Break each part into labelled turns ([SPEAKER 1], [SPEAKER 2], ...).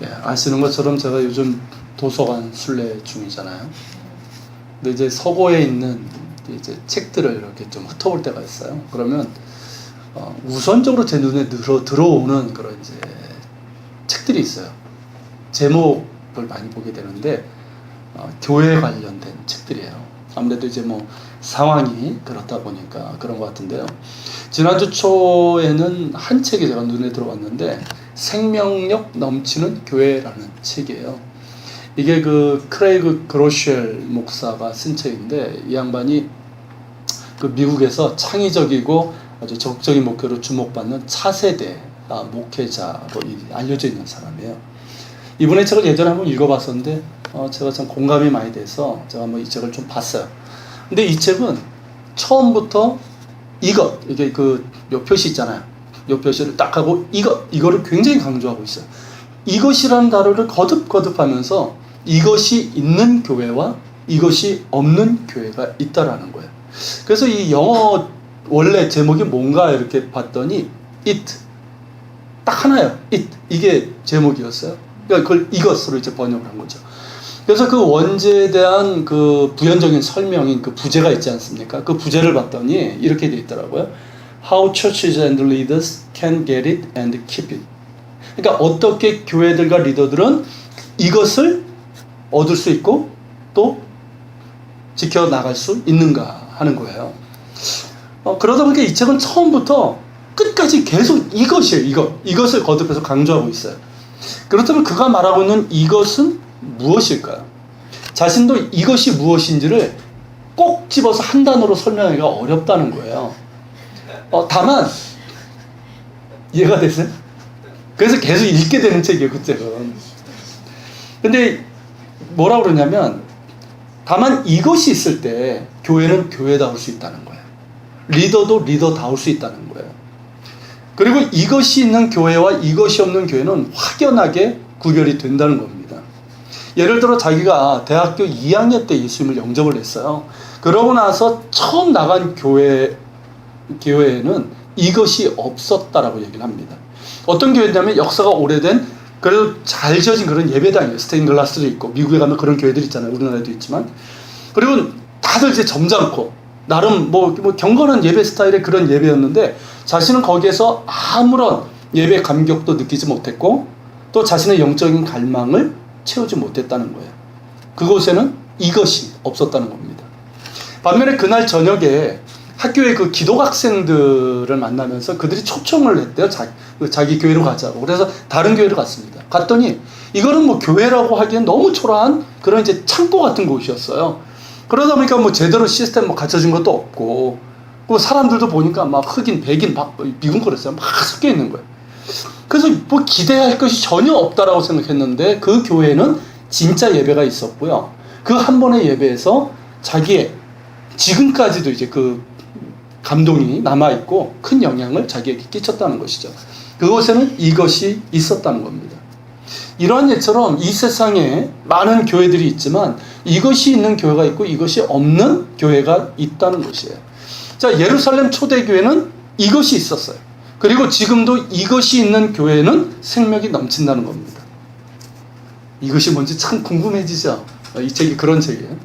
[SPEAKER 1] 예, 아시는 것처럼 제가 요즘 도서관 순례 중이잖아요. 근데 이제 서고에 있는 이제 책들을 이렇게 좀 훑어볼 때가 있어요. 그러면 우선적으로 제 눈에 들어오는 그런 이제 책들이 있어요. 제목을 많이 보게 되는데 교회 관련된 책들이에요. 아무래도 이제 뭐 상황이 그렇다 보니까 그런 것 같은데요. 지난주 초에는 한 책이 제가 눈에 들어왔는데 생명력 넘치는 교회라는 책이에요. 이게 그 크레이그 그로쉘 목사가 쓴 책인데, 이 양반이 그 미국에서 창의적이고 아주 적극적인 목표로 주목받는 차세대 목회자로 알려져 있는 사람이에요. 이분의 책을 예전에 한번 읽어봤었는데 제가 참 공감이 많이 돼서 제가 한번 이 책을 좀 봤어요. 근데 이 책은 처음부터 이게 요 표시 있잖아요. 요 표시를 딱 하고 이거를 굉장히 강조하고 있어요. 이것이라는 단어를 거듭하면서 이것이 있는 교회와 이것이 없는 교회가 있다라는 거예요. 그래서 이 영어 원래 제목이 뭔가 이렇게 봤더니 it, 딱 하나예요. it, 이게 제목이었어요. 그러니까 그걸 이것으로 이제 번역을 한 거죠. 그래서 그 원제에 대한 그 부연적인 설명인 그 부제가 있지 않습니까? 그 부제를 봤더니 이렇게 돼 있더라고요. How churches and leaders can get it and keep it. 그러니까 어떻게 교회들과 리더들은 이것을 얻을 수 있고 또 지켜나갈 수 있는가 하는 거예요. 그러다 보니까 이 책은 처음부터 끝까지 계속 이것이에요. 이것을 거듭해서 강조하고 있어요. 그렇다면 그가 말하고 있는 이것은 무엇일까요? 자신도 이것이 무엇인지를 꼭 집어서 한 단어로 설명하기가 어렵다는 거예요. 다만 이해가 됐어요? 그래서 계속 읽게 되는 책이에요, 그 책은. 근데 뭐라고 그러냐면, 다만 이것이 있을 때 교회는 교회다울 수 있다는 거예요. 리더도 리더다울 수 있다는 거예요. 그리고 이것이 있는 교회와 이것이 없는 교회는 확연하게 구별이 된다는 겁니다. 예를 들어 자기가 대학교 2학년 때 예수님을 영접을 했어요. 그러고 나서 처음 나간 교회에는 이것이 없었다라고 얘기를 합니다. 어떤 교회냐면 역사가 오래된, 그래도 잘 지어진 그런 예배당이에요. 스테인글라스도 있고, 미국에 가면 그런 교회들 있잖아요. 우리나라에도 있지만. 그리고 다들 이제 점잖고 나름 뭐 경건한 예배 스타일의 그런 예배였는데, 자신은 거기에서 아무런 예배 감격도 느끼지 못했고 또 자신의 영적인 갈망을 채우지 못했다는 거예요. 그곳에는 이것이 없었다는 겁니다. 반면에 그날 저녁에 학교의 그 기독학생들을 만나면서 그들이 초청을 했대요. 자기 교회로 가자고. 그래서 다른 교회로 갔습니다. 갔더니 이거는 뭐 교회라고 하기엔 너무 초라한 그런 이제 창고 같은 곳이었어요. 그러다 보니까 뭐 제대로 시스템 갖춰진 것도 없고, 그 사람들도 보니까 막 흑인, 백인 막 미군거렸어요. 막 섞여 있는 거예요. 그래서 뭐 기대할 것이 전혀 없다라고 생각했는데, 그 교회는 진짜 예배가 있었고요. 그 한 번의 예배에서 자기의 지금까지도 이제 그 감동이 남아있고 큰 영향을 자기에게 끼쳤다는 것이죠. 그곳에는 이것이 있었다는 겁니다. 이러한 예처럼 이 세상에 많은 교회들이 있지만 이것이 있는 교회가 있고 이것이 없는 교회가 있다는 것이에요. 자, 예루살렘 초대교회는 이것이 있었어요. 그리고 지금도 이것이 있는 교회는 생명이 넘친다는 겁니다. 이것이 뭔지 참 궁금해지죠? 이 책이 그런 책이에요.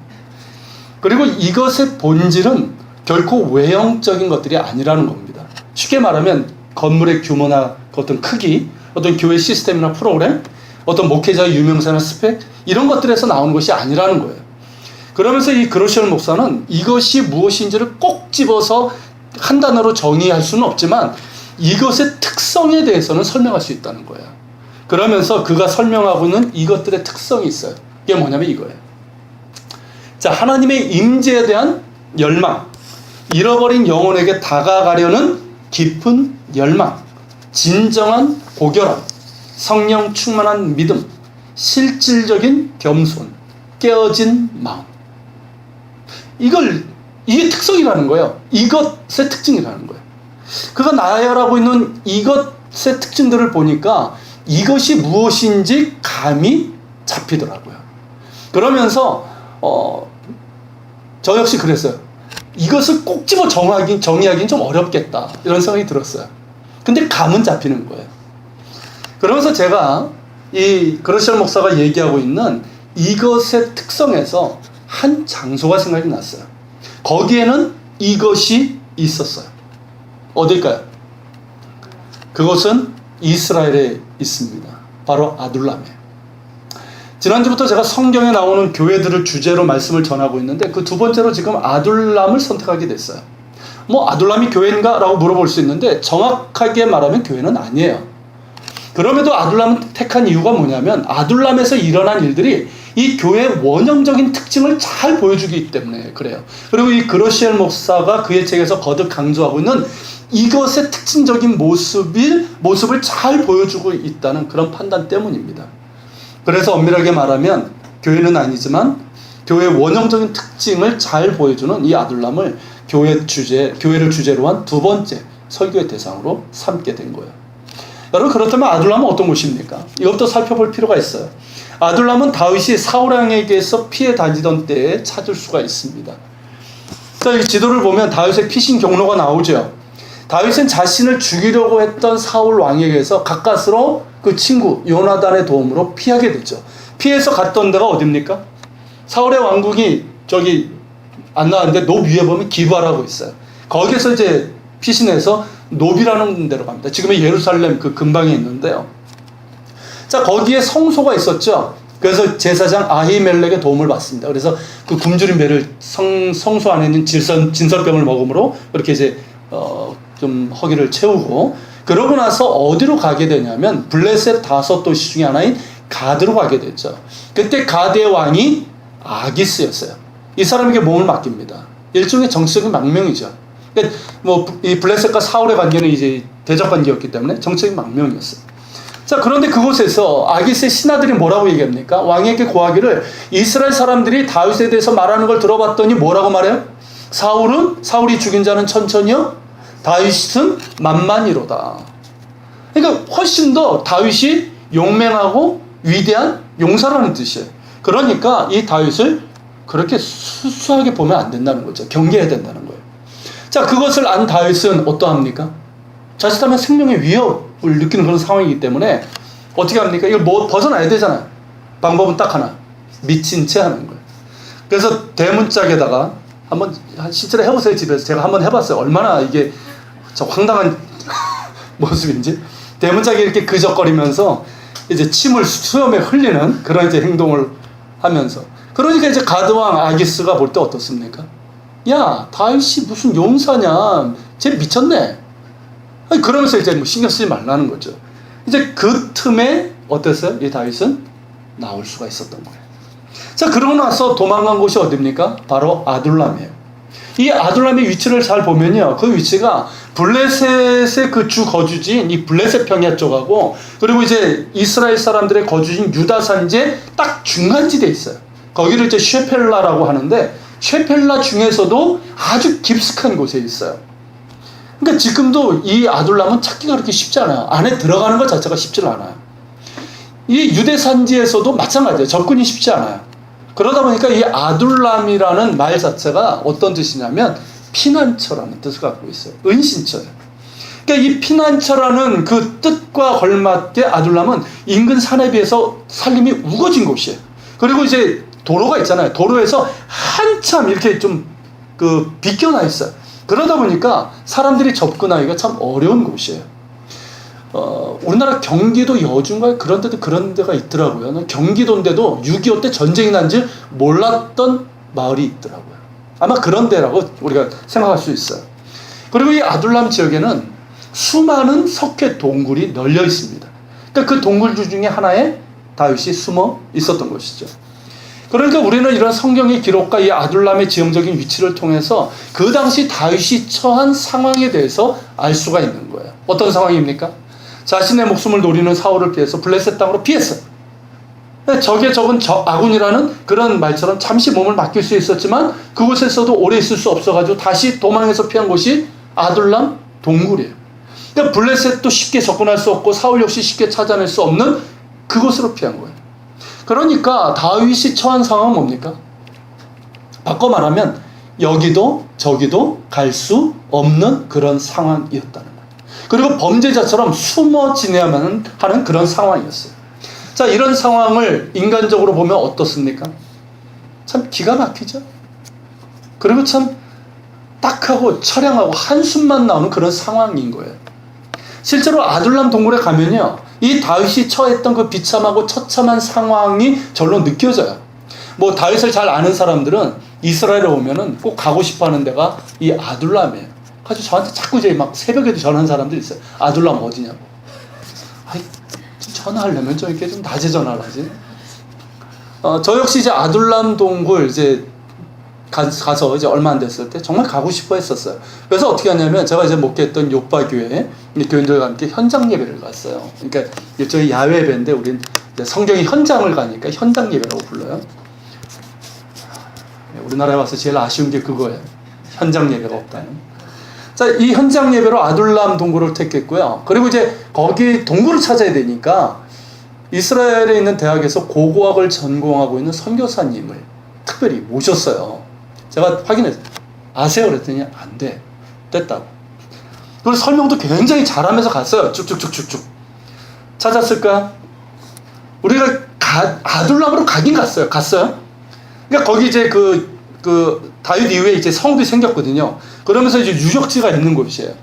[SPEAKER 1] 그리고 이것의 본질은 결코 외형적인 것들이 아니라는 겁니다. 쉽게 말하면 건물의 규모나 어떤 크기, 어떤 교회 시스템이나 프로그램, 어떤 목회자의 유명세나 스펙, 이런 것들에서 나오는 것이 아니라는 거예요. 그러면서 이 그로셜 목사는 이것이 무엇인지를 꼭 집어서 한 단어로 정의할 수는 없지만 이것의 특성에 대해서는 설명할 수 있다는 거예요. 그러면서 그가 설명하고 있는 이것들의 특성이 있어요. 이게 뭐냐면 이거예요. 자, 하나님의 임재에 대한 열망, 잃어버린 영혼에게 다가가려는 깊은 열망, 진정한 고결함, 성령 충만한 믿음, 실질적인 겸손, 깨어진 마음. 이게 특성이라는 거예요. 이것의 특징이라는 거예요. 그가 나열하고 있는 이것의 특징들을 보니까 이것이 무엇인지 감이 잡히더라고요. 그러면서 저 역시 그랬어요. 이것을 꼭 집어 정의하기는 좀 어렵겠다, 이런 생각이 들었어요. 근데 감은 잡히는 거예요. 그러면서 제가 이 그러시엘 목사가 얘기하고 있는 이것의 특성에서 한 장소가 생각이 났어요. 거기에는 이것이 있었어요. 어딜까요? 그것은 이스라엘에 있습니다. 바로 아둘람이에요. 지난주부터 제가 성경에 나오는 교회들을 주제로 말씀을 전하고 있는데 그 두 번째로 지금 아둘람을 선택하게 됐어요. 뭐 아둘람이 교회인가? 라고 물어볼 수 있는데 정확하게 말하면 교회는 아니에요. 그럼에도 아둘람을 택한 이유가 뭐냐면 아둘람에서 일어난 일들이 이 교회의 원형적인 특징을 잘 보여주기 때문에 그래요. 그리고 이 그러시엘 목사가 그의 책에서 거듭 강조하고 있는 이것의 특징적인 모습을 잘 보여주고 있다는 그런 판단 때문입니다. 그래서 엄밀하게 말하면 교회는 아니지만 교회의 원형적인 특징을 잘 보여주는 이 아둘람을 교회를 주제로 한 두 번째 설교의 대상으로 삼게 된 거예요. 여러분, 그렇다면 아둘람은 어떤 곳입니까? 이것도 살펴볼 필요가 있어요. 아둘람은 다윗이 사울 왕에게서 피해 다니던 때에 찾을 수가 있습니다. 자, 이 지도를 보면 다윗의 피신 경로가 나오죠. 다윗은 자신을 죽이려고 했던 사울 왕에게서 가까스로 그 친구 요나단의 도움으로 피하게 되죠. 피해서 갔던 데가 어딥니까? 사울의 왕궁이 저기 안 나왔는데 높 위에 보면 기브아라고 있어요. 거기서 이제 피신해서 노비라는 데로 갑니다. 지금의 예루살렘 그 근방에 있는데요. 자, 거기에 성소가 있었죠. 그래서 제사장 아히멜렉의 도움을 받습니다. 그래서 그 굶주린 배를 성소 안에 있는 진설병을 먹음으로 그렇게 이제 좀 허기를 채우고, 그러고 나서 어디로 가게 되냐면 블레셋 5도시 중에 하나인 가드로 가게 됐죠. 그때 가드의 왕이 아기스였어요. 이 사람에게 몸을 맡깁니다. 일종의 정치적인 망명이죠. 그러니까 이 블레셋과 사울의 관계는 이제 대적 관계였기 때문에 정치적인 망명이었어요. 자, 그런데 그곳에서 아기스의 신하들이 뭐라고 얘기합니까? 왕에게 고하기를 이스라엘 사람들이 다윗에 대해서 말하는 걸 들어봤더니 뭐라고 말해요? 사울이 죽인 자는 천천히요, 다윗은 만만이로다. 그러니까 훨씬 더 다윗이 용맹하고 위대한 용사라는 뜻이에요. 그러니까 이 다윗을 그렇게 수수하게 보면 안 된다는 거죠. 경계해야 된다는 거예요. 자, 그것을 안 다윗은 어떠합니까? 자칫하면 생명의 위협을 느끼는 그런 상황이기 때문에 어떻게 합니까? 이걸 뭐 벗어나야 되잖아요. 방법은 딱 하나, 미친 채 하는 거예요. 그래서 대문짝에다가 한번 실제로 해보세요. 집에서. 제가 한번 해봤어요. 얼마나 이게 저 황당한 모습인지. 대문짝에 이렇게 그적거리면서 이제 침을 수염에 흘리는 그런 이제 행동을 하면서, 그러니까 이제 가드왕 아기스가 볼 때 어떻습니까? 야, 다윗이 무슨 용사냐, 쟤 미쳤네. 아니, 그러면서 이제 뭐 신경 쓰지 말라는 거죠. 이제 그 틈에 어땠어요? 이 다윗은 나올 수가 있었던 거예요. 자, 그러고 나서 도망간 곳이 어디입니까? 바로 아둘람이에요. 이 아둘람의 위치를 잘 보면요, 그 위치가 블레셋의 그 주 거주지인 이 블레셋 평야 쪽하고, 그리고 이제 이스라엘 사람들의 거주지인 유다 산지의 딱 중간지대에 있어요. 거기를 이제 쉐펠라라고 하는데, 쉐펠라 중에서도 아주 깊숙한 곳에 있어요. 그러니까 지금도 이 아둘람은 찾기가 그렇게 쉽지 않아요. 안에 들어가는 것 자체가 쉽지 않아요. 이 유대 산지에서도 마찬가지예요. 접근이 쉽지 않아요. 그러다 보니까 이 아둘람이라는 말 자체가 어떤 뜻이냐면 피난처라는 뜻을 갖고 있어요. 은신처예요. 그러니까 이 피난처라는 그 뜻과 걸맞게 아둘람은 인근 산에 비해서 살림이 우거진 곳이에요. 그리고 이제 도로가 있잖아요. 도로에서 한참 이렇게 좀 비껴나 있어요. 그러다 보니까 사람들이 접근하기가 참 어려운 곳이에요. 우리나라 경기도 여주인가 그런 데도 그런 데가 있더라고요. 경기도인데도 6.25 때 전쟁이 난지 몰랐던 마을이 있더라고요. 아마 그런 데라고 우리가 생각할 수 있어요. 그리고 이 아둘람 지역에는 수많은 석회 동굴이 널려 있습니다. 그러니까 그 동굴 중에 하나에 다윗이 숨어 있었던 것이죠. 그러니까 우리는 이런 성경의 기록과 이 아둘람의 지형적인 위치를 통해서 그 당시 다윗이 처한 상황에 대해서 알 수가 있는 거예요. 어떤 상황입니까? 자신의 목숨을 노리는 사울을 피해서 블레셋 땅으로 피했어요. 적의 적은 아군이라는 그런 말처럼 잠시 몸을 맡길 수 있었지만 그곳에서도 오래 있을 수 없어가지고 다시 도망해서 피한 곳이 아둘람 동굴이에요. 그러니까 블레셋도 쉽게 접근할 수 없고 사울 역시 쉽게 찾아낼 수 없는 그곳으로 피한 거예요. 그러니까 다윗이 처한 상황은 뭡니까? 바꿔 말하면 여기도 저기도 갈 수 없는 그런 상황이었다는 거예요. 그리고 범죄자처럼 숨어 지내야만 하는 그런 상황이었어요. 자, 이런 상황을 인간적으로 보면 어떻습니까? 참 기가 막히죠. 그리고 참 딱하고 처량하고 한숨만 나오는 그런 상황인 거예요. 실제로 아둘람 동굴에 가면요, 이 다윗이 처했던 그 비참하고 처참한 상황이 절로 느껴져요. 뭐 다윗을 잘 아는 사람들은 이스라엘에 오면은 꼭 가고 싶어하는 데가 이 아둘람이에요. 그래서 저한테 자꾸 이제 막 새벽에도 전화하는 사람들이 있어요. 아둘람 어디냐고. 아이, 전화하려면 좀 이렇게 좀 낮에 전화를 하지. 저 역시 이제 아둘람 동굴 이제 가서 이제 얼마 안 됐을 때 정말 가고 싶어 했었어요. 그래서 어떻게 하냐면 제가 이제 목회했던 요바교회 교인들과 함께 현장 예배를 갔어요. 그러니까 일종의 야외 예배인데 우린 성경의 현장을 가니까 현장 예배라고 불러요. 우리나라에 와서 제일 아쉬운 게 그거예요. 현장 예배가 없다는. 자, 이 현장 예배로 아둘람 동굴을 택했고요. 그리고 이제 거기 동굴을 찾아야 되니까 이스라엘에 있는 대학에서 고고학을 전공하고 있는 선교사님을 특별히 모셨어요. 제가 확인했어요. 아세요? 그랬더니 안 돼. 됐다고. 그리고 설명도 굉장히 잘하면서 갔어요. 쭉쭉쭉쭉쭉. 찾았을까? 우리가 아둘람으로 가긴 갔어요. 갔어요? 그러니까 거기 이제 그 다윗 이후에 이제 성도 생겼거든요. 그러면서 이제 유적지가 있는 곳이에요.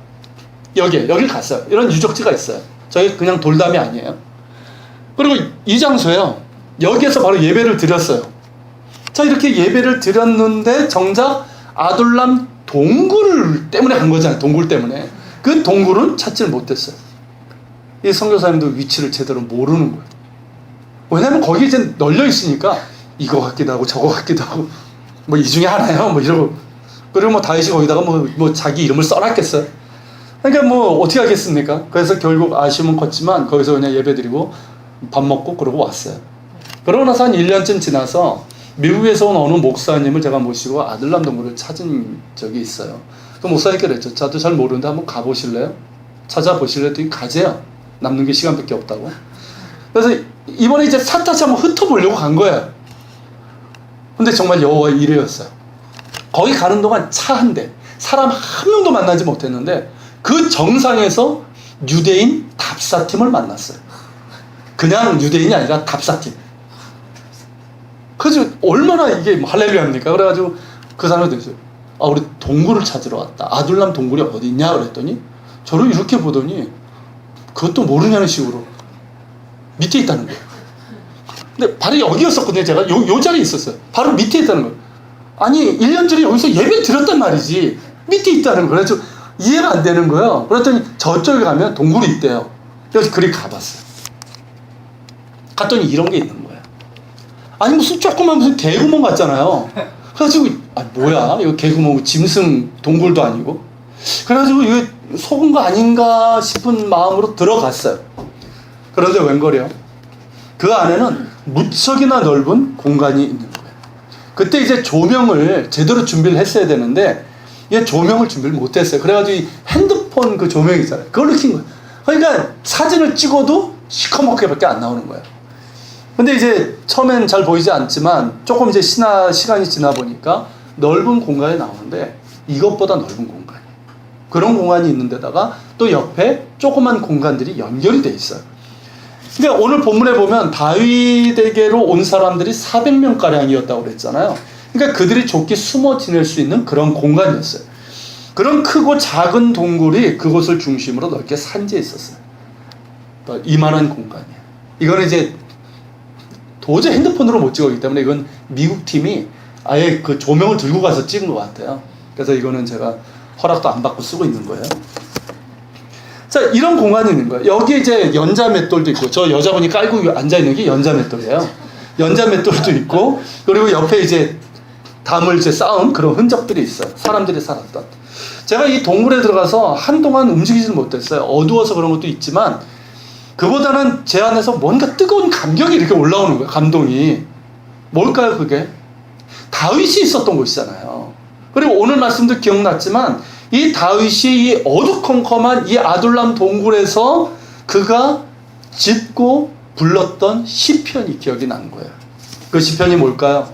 [SPEAKER 1] 여길 갔어요. 이런 유적지가 있어요. 저희 그냥 돌담이 아니에요. 그리고 이 장소에요. 여기에서 바로 예배를 드렸어요. 자, 이렇게 예배를 드렸는데 정작 아둘람 동굴 때문에 간 거잖아요. 동굴 때문에. 그 동굴은 찾지를 못했어요. 이 선교사님도 위치를 제대로 모르는 거예요. 왜냐면 거기 이제 널려 있으니까 이거 같기도 하고 저거 같기도 하고 뭐 이 중에 하나요? 뭐 이러고. 그리고 뭐 다윗이 거기다가 뭐 자기 이름을 써놨겠어요. 그러니까 뭐 어떻게 하겠습니까? 그래서 결국 아쉬움은 컸지만 거기서 그냥 예배드리고 밥 먹고 그러고 왔어요. 그러고 나서 한 1년쯤 지나서 미국에서 온 어느 목사님을 제가 모시고 아둘람 동굴을 찾은 적이 있어요. 그 목사님께 그랬죠. 저도 잘 모르는데 한번 가보실래요? 찾아보실래요? 되게 가재요. 남는 게 시간밖에 없다고. 그래서 이번에 이제 다시 한번 흩어보려고 간 거예요. 근데 정말 여호와의 일회였어요. 거기 가는 동안 차 한 대, 사람 한 명도 만나지 못했는데 그 정상에서 유대인 답사팀을 만났어요. 그냥 유대인이 아니라 답사팀. 그래서 얼마나 이게 할렐루야입니까? 그래가지고 그 사람이 됐어요. 아, 우리 동굴을 찾으러 왔다. 아둘람 동굴이 어디 있냐? 그랬더니 저를 이렇게 보더니 그것도 모르냐는 식으로 밑에 있다는 거예요. 근데 바로 여기였었거든요. 제가 요 자리에 있었어요. 바로 밑에 있다는 거예요. 아니 1년 전에 여기서 예배 드렸단 말이지 밑에 있다는 거예요. 그래서 이해가 안 되는 거예요. 그랬더니 저쪽에 가면 동굴이 있대요. 그래서 그리 가봤어요. 갔더니 이런 게 있는 거예요. 아니 무슨 조그만 무슨 개구멍 같잖아요. 그래가지고 아 뭐야 이거 개구멍 짐승 동굴도 아니고. 그래가지고 이거 속은 거 아닌가 싶은 마음으로 들어갔어요. 그런데 웬걸이요? 그 안에는 무척이나 넓은 공간이 있는 거예요. 그때 이제 조명을 제대로 준비를 했어야 되는데 얘 조명을 준비를 못했어요. 그래가지고 이 핸드폰 그 조명 있잖아요. 그걸로 킨 거예요. 그러니까 사진을 찍어도 시커멓게밖에 안 나오는 거예요. 근데 이제 처음엔 잘 보이지 않지만 조금 이제 시간이 지나 보니까 넓은 공간이 나오는데 이것보다 넓은 공간이에요. 그런 공간이 있는 데다가 또 옆에 조그만 공간들이 연결이 돼 있어요. 그러니까 오늘 본문에 보면 다윗에게로 온 사람들이 400명가량이었다고 그랬잖아요. 그러니까 그들이 좋게 숨어 지낼 수 있는 그런 공간이었어요. 그런 크고 작은 동굴이 그곳을 중심으로 넓게 산지에 있었어요. 이만한 공간이에요. 이거는 이제 도저히 핸드폰으로 못 찍었기 때문에 이건 미국 팀이 아예 그 조명을 들고 가서 찍은 것 같아요. 그래서 이거는 제가 허락도 안 받고 쓰고 있는 거예요. 자, 이런 공간이 있는 거예요. 여기 이제 연자 맷돌도 있고, 저 여자분이 깔고 앉아있는 게 연자 맷돌이에요. 연자 맷돌도 있고, 그리고 옆에 이제 담을 이제 쌓은 그런 흔적들이 있어요. 사람들이 살았던. 제가 이 동굴에 들어가서 한동안 움직이지는 못했어요. 어두워서 그런 것도 있지만, 그보다는 제 안에서 뭔가 뜨거운 감격이 이렇게 올라오는 거예요. 감동이. 뭘까요, 그게? 다윗이 있었던 곳이잖아요. 그리고 오늘 말씀도 기억났지만, 이 다윗이 이 어두컴컴한 이 아둘람 동굴에서 그가 짓고 불렀던 시편이 기억이 나는 거예요. 그 시편이 뭘까요?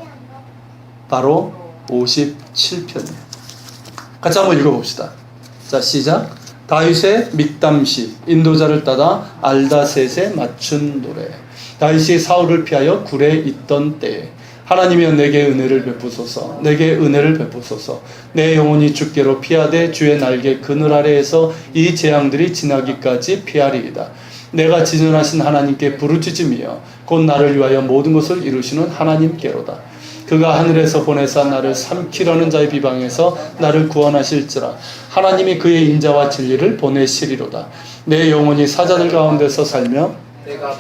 [SPEAKER 1] 바로 57편이에요. 같이 한번 읽어봅시다. 자, 시작. 다윗의 믹담시, 인도자를 따다 알다셋에 맞춘 노래. 다윗이 사울을 피하여 굴에 있던 때에 하나님이여 내게 은혜를 베푸소서, 내게 은혜를 베푸소서. 내 영혼이 주께로 피하되 주의 날개 그늘 아래에서 이 재앙들이 지나기까지 피하리이다. 내가 지존하신 하나님께 부르짖으며 곧 나를 위하여 모든 것을 이루시는 하나님께로다. 그가 하늘에서 보내사 나를 삼키려는 자의 비방에서 나를 구원하실지라. 하나님이 그의 인자와 진리를 보내시리로다. 내 영혼이 사자들 가운데서 살며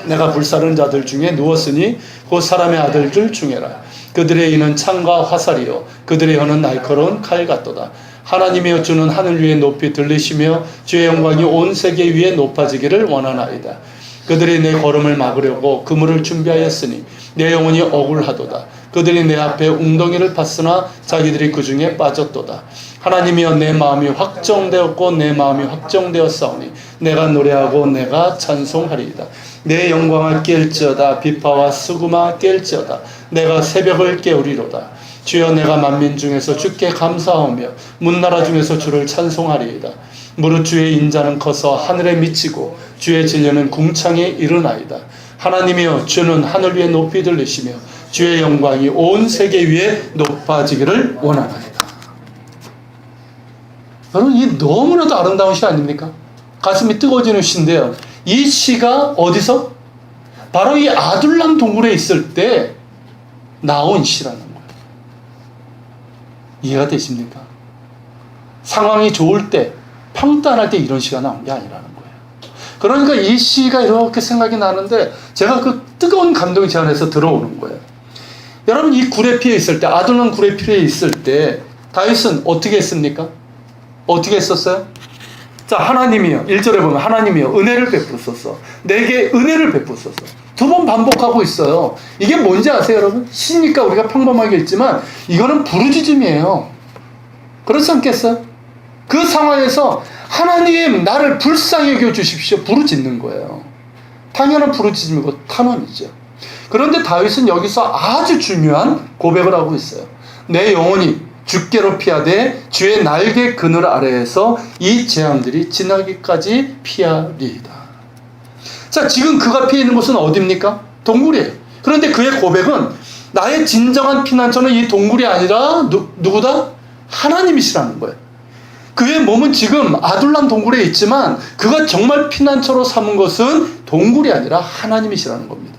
[SPEAKER 1] 내가 불사른 자들 중에 누웠으니 곧 사람의 아들들 중에라. 그들의 이는 창과 화살이요 그들의 혀는 날카로운 칼 같도다. 하나님이여 주는 하늘 위에 높이 들리시며 주의 영광이 온 세계 위에 높아지기를 원하나이다. 그들이 내 걸음을 막으려고 그물을 준비하였으니 내 영혼이 억울하도다. 그들이 내 앞에 웅덩이를 팠으나 자기들이 그 중에 빠졌도다. 하나님이여 내 마음이 확정되었고 내 마음이 확정되었사오니 내가 노래하고 내가 찬송하리이다. 내 영광을 깰지어다. 비파와 수구마 깰지어다. 내가 새벽을 깨우리로다. 주여 내가 만민 중에서 주께 감사하며 문나라 중에서 주를 찬송하리이다. 무릇 주의 인자는 커서 하늘에 미치고 주의 진리는 궁창에 이르나이다. 하나님이여 주는 하늘 위에 높이 들리시며 주의 영광이 온 세계 위에 높아지기를 원하나이다. 여러분 이 너무나도 아름다운 시 아닙니까? 가슴이 뜨거워지는 시인데요. 이 시가 어디서? 바로 이 아둘람 동굴에 있을 때 나온 시라는 거예요. 이해가 되십니까? 상황이 좋을 때, 평단할 때 이런 시가 나온 게 아니라는 거예요. 그러니까 이 시가 이렇게 생각이 나는데 제가 그 뜨거운 감동이 제 안에서 들어오는 거예요. 여러분 이 굴에 피해 있을 때, 아둘람 굴에 피해 있을 때 다윗은 어떻게 했습니까? 어떻게 했었어요? 자, 하나님이여, 1절에 보면 하나님이여 은혜를 베푸소서, 내게 은혜를 베푸소서. 두 번 반복하고 있어요. 이게 뭔지 아세요, 여러분? 시니까 우리가 평범하게 읽지만 이거는 부르짖음이에요. 그렇지 않겠어요? 그 상황에서 하나님 나를 불쌍히 여겨 주십시오 부르짖는 거예요. 당연한 부르짖음이고 탄원이죠. 그런데 다윗은 여기서 아주 중요한 고백을 하고 있어요. 내 영혼이 주께로 피하되 주의 날개 그늘 아래에서 이 재앙들이 지나기까지 피하리이다. 자, 지금 그가 피해 있는 곳은 어디입니까? 동굴이에요. 그런데 그의 고백은 나의 진정한 피난처는 이 동굴이 아니라 누구다? 하나님이시라는 거예요. 그의 몸은 지금 아둘람 동굴에 있지만 그가 정말 피난처로 삼은 것은 동굴이 아니라 하나님이시라는 겁니다.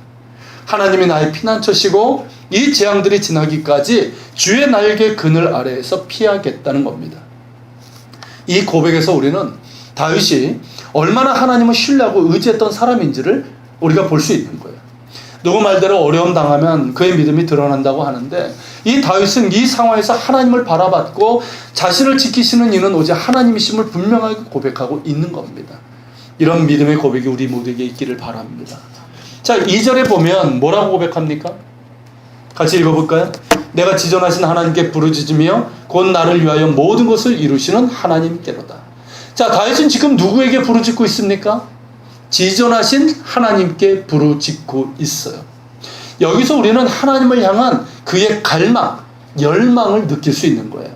[SPEAKER 1] 하나님이 나의 피난처시고 이 재앙들이 지나기까지 주의 날개 그늘 아래에서 피하겠다는 겁니다. 이 고백에서 우리는 다윗이 얼마나 하나님을 신뢰하고 의지했던 사람인지를 우리가 볼 수 있는 거예요. 누구 말대로 어려움 당하면 그의 믿음이 드러난다고 하는데 이 다윗은 이 상황에서 하나님을 바라봤고 자신을 지키시는 이는 오직 하나님이심을 분명하게 고백하고 있는 겁니다. 이런 믿음의 고백이 우리 모두에게 있기를 바랍니다. 자, 2절에 보면 뭐라고 고백합니까? 같이 읽어볼까요? 내가 지존하신 하나님께 부르짖으며 곧 나를 위하여 모든 것을 이루시는 하나님께로다. 자, 다윗은 지금 누구에게 부르짖고 있습니까? 지존하신 하나님께 부르짖고 있어요. 여기서 우리는 하나님을 향한 그의 갈망, 열망을 느낄 수 있는 거예요.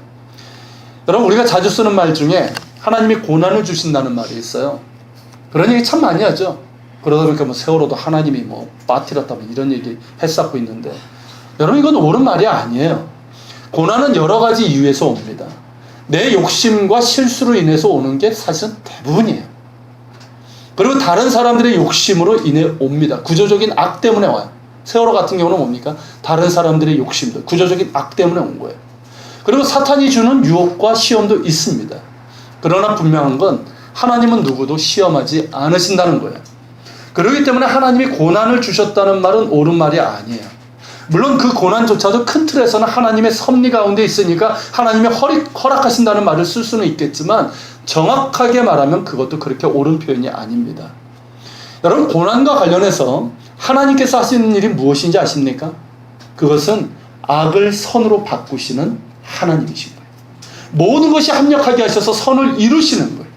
[SPEAKER 1] 여러분 우리가 자주 쓰는 말 중에 하나님이 고난을 주신다는 말이 있어요. 그런 얘기 참 많이 하죠. 그러다 보니까 뭐 세월호도 하나님이 뭐 빠뜨렸다 이런 얘기 했었고 있는데 여러분 이건 옳은 말이 아니에요. 고난은 여러 가지 이유에서 옵니다. 내 욕심과 실수로 인해서 오는 게 사실은 대부분이에요. 그리고 다른 사람들의 욕심으로 인해 옵니다. 구조적인 악 때문에 와요. 세월호 같은 경우는 뭡니까? 다른 사람들의 욕심들, 구조적인 악 때문에 온 거예요. 그리고 사탄이 주는 유혹과 시험도 있습니다. 그러나 분명한 건 하나님은 누구도 시험하지 않으신다는 거예요. 그렇기 때문에 하나님이 고난을 주셨다는 말은 옳은 말이 아니에요. 물론 그 고난조차도 큰 틀에서는 하나님의 섭리 가운데 있으니까 하나님이 허락하신다는 말을 쓸 수는 있겠지만 정확하게 말하면 그것도 그렇게 옳은 표현이 아닙니다. 여러분 고난과 관련해서 하나님께서 하시는 일이 무엇인지 아십니까? 그것은 악을 선으로 바꾸시는 하나님이신 거예요. 모든 것이 합력하게 하셔서 선을 이루시는 거예요.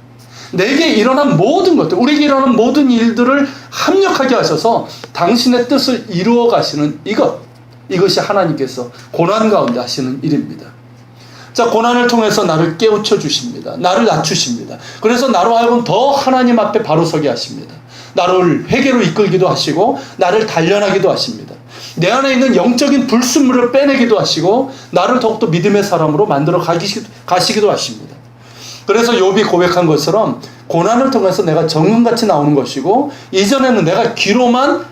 [SPEAKER 1] 내게 일어난 모든 것들, 우리에게 일어난 모든 일들을 합력하게 하셔서 당신의 뜻을 이루어 가시는 이것이 하나님께서 고난 가운데 하시는 일입니다. 자, 고난을 통해서 나를 깨우쳐 주십니다. 나를 낮추십니다. 그래서 나로 하여금 더 하나님 앞에 바로 서게 하십니다. 나를 회개로 이끌기도 하시고 나를 단련하기도 하십니다. 내 안에 있는 영적인 불순물을 빼내기도 하시고 나를 더욱더 믿음의 사람으로 만들어 가시기도 하십니다. 그래서 욥이 고백한 것처럼 고난을 통해서 내가 정금같이 나오는 것이고 이전에는 내가 귀로만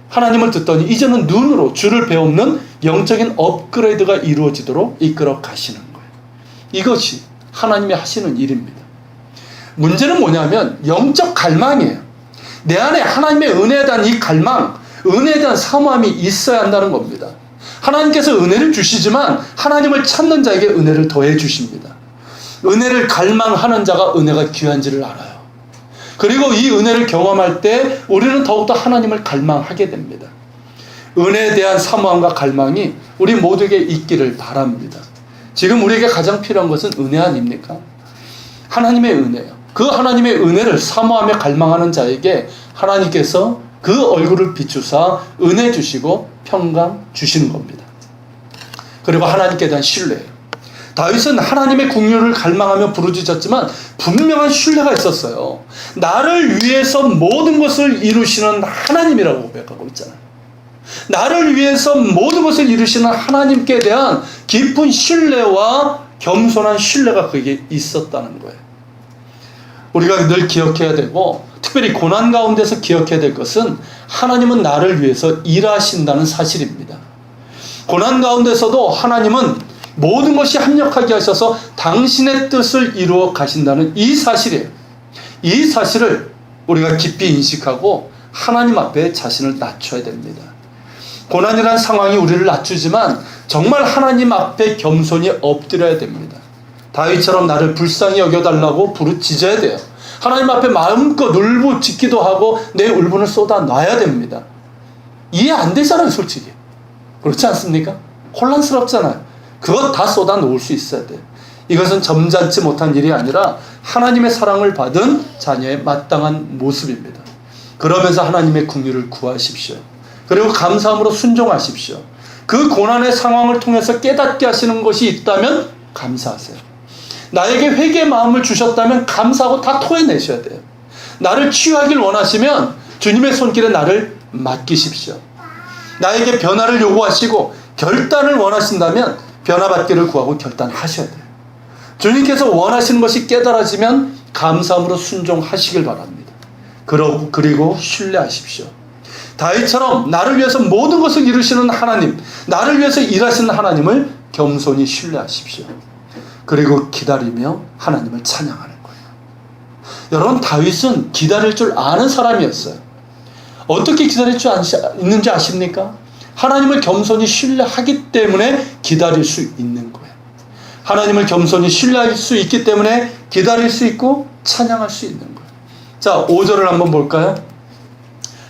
[SPEAKER 1] 하나님을 듣더니 이제는 눈으로 주를 배우는 영적인 업그레이드가 이루어지도록 이끌어 가시는 거예요. 이것이 하나님이 하시는 일입니다. 문제는 뭐냐면 영적 갈망이에요. 내 안에 하나님의 은혜에 대한 이 갈망, 은혜에 대한 사모함이 있어야 한다는 겁니다. 하나님께서 은혜를 주시지만 하나님을 찾는 자에게 은혜를 더해 주십니다. 은혜를 갈망하는 자가 은혜가 귀한지를 알아요. 그리고 이 은혜를 경험할 때 우리는 더욱더 하나님을 갈망하게 됩니다. 은혜에 대한 사모함과 갈망이 우리 모두에게 있기를 바랍니다. 지금 우리에게 가장 필요한 것은 은혜 아닙니까? 하나님의 은혜요. 그 하나님의 은혜를 사모하며 갈망하는 자에게 하나님께서 그 얼굴을 비추사 은혜 주시고 평강 주시는 겁니다. 그리고 하나님께 대한 신뢰예요. 다윗은 하나님의 긍휼을 갈망하며 부르짖었지만 분명한 신뢰가 있었어요. 나를 위해서 모든 것을 이루시는 하나님이라고 고백하고 있잖아요. 나를 위해서 모든 것을 이루시는 하나님께 대한 깊은 신뢰와 겸손한 신뢰가 그에게 있었다는 거예요. 우리가 늘 기억해야 되고 특별히 고난 가운데서 기억해야 될 것은 하나님은 나를 위해서 일하신다는 사실입니다. 고난 가운데서도 하나님은 모든 것이 합력하게 하셔서 당신의 뜻을 이루어 가신다는 이 사실이에요. 이 사실을 우리가 깊이 인식하고 하나님 앞에 자신을 낮춰야 됩니다. 고난이라는 상황이 우리를 낮추지만 정말 하나님 앞에 겸손히 엎드려야 됩니다. 다윗처럼 나를 불쌍히 여겨달라고 부르짖어야 돼요. 하나님 앞에 마음껏 울부짖기도 하고 내 울분을 쏟아 놔야 됩니다. 이해 안 되잖아요, 솔직히. 그렇지 않습니까? 혼란스럽잖아요. 그것 다 쏟아 놓을 수 있어야 돼요. 이것은 점잖지 못한 일이 아니라 하나님의 사랑을 받은 자녀의 마땅한 모습입니다. 그러면서 하나님의 긍휼을 구하십시오. 그리고 감사함으로 순종하십시오. 그 고난의 상황을 통해서 깨닫게 하시는 것이 있다면 감사하세요. 나에게 회개의 마음을 주셨다면 감사하고 다 토해내셔야 돼요. 나를 치유하길 원하시면 주님의 손길에 나를 맡기십시오. 나에게 변화를 요구하시고 결단을 원하신다면 변화받기를 구하고 결단하셔야 돼요. 주님께서 원하시는 것이 깨달아지면 감사함으로 순종하시길 바랍니다. 그리고 신뢰하십시오. 다윗처럼 나를 위해서 모든 것을 이루시는 하나님, 나를 위해서 일하시는 하나님을 겸손히 신뢰하십시오. 그리고 기다리며 하나님을 찬양하는 거예요. 여러분, 다윗은 기다릴 줄 아는 사람이었어요. 어떻게 기다릴 줄 있는지 아십니까? 하나님을 겸손히 신뢰하기 때문에 기다릴 수 있는 거예요. 하나님을 겸손히 신뢰할 수 있기 때문에 기다릴 수 있고 찬양할 수 있는 거예요. 자, 5절을 한번 볼까요?